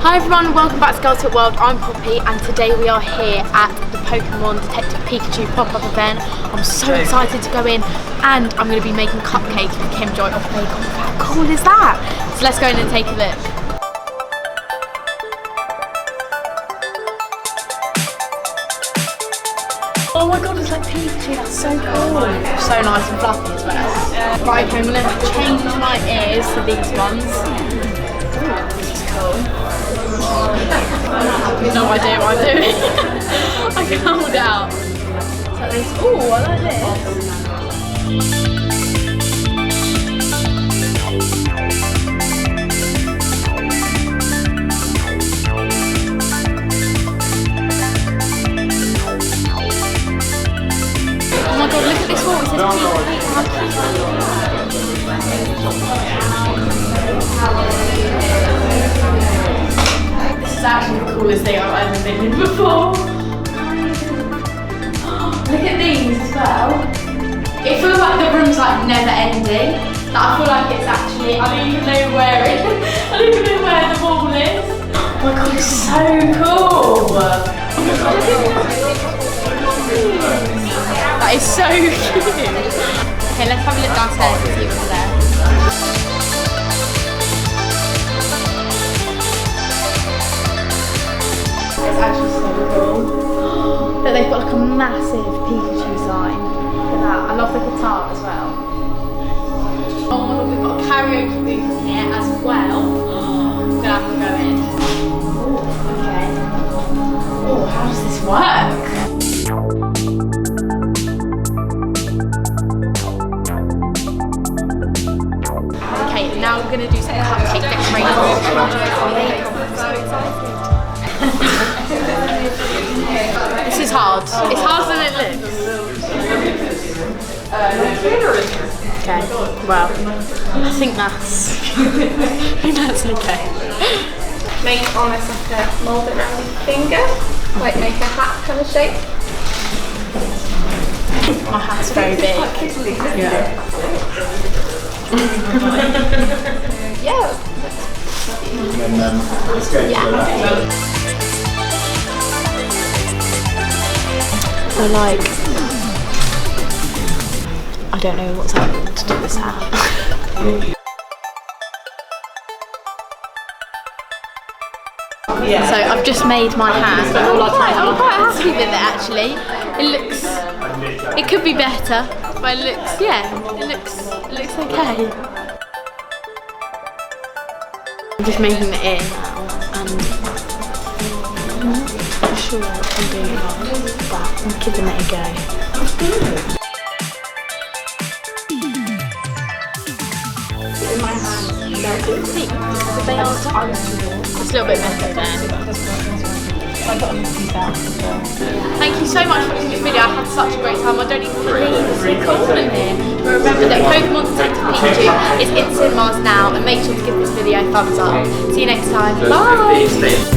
Hi everyone, welcome back to Girls Talk World. I'm Poppy and today we are here at the Pokemon Detective Pikachu pop-up event. I'm so excited to go in and I'm going to be making cupcakes with Kim Joy off Bake Off. How cool is that? So let's go in and take a look. Oh my god, it's like Pikachu, that's so cool. So nice and fluffy as well. Right, okay, I'm going to change my ears to these ones. This is cool. I have no idea what I'm doing. I can hold it out. Like this. Ooh, I like this. Oh my god, look at this wall. It says This is actually the coolest thing I've ever been in before. Look at these as well. It feels like the room's like never ending. Like, I feel like it's actually, I don't even know where it is. I don't even know where the wall is. Oh my god, it's so cool. That is so cute. Okay, let's have a look downstairs and see what's there. It's actually so cool. But they've got like a massive Pikachu sign. Look at that. I love the guitar as well. Oh my god, we've got a karaoke booth in here as well. I'm gonna have to go in. Oh, okay. Oh, how does this work? Okay, now we're gonna do some cupcake decorating. I'm so excited. This is hard. It's harder than it looks. Okay, well, I think that's okay. Make almost like a mould it around your finger, like make a hat kind of shape. My hat's very big. Yeah. Yeah. I don't know what's happened to this hat. So I've just made my hat. I'm quite happy with it actually. It could be better, but it looks okay. I'm just making the ear now, and I'm not sure if I'm doing it right, but I'm giving it a go. In my hand, It's a little bit better there. Thank you so much for watching this video. I had such a great time. I don't even believe it's so cool in here. But remember that Pokemon Detective Pikachu is in cinemas now, and make sure to give this video a thumbs up. See you next time. Bye!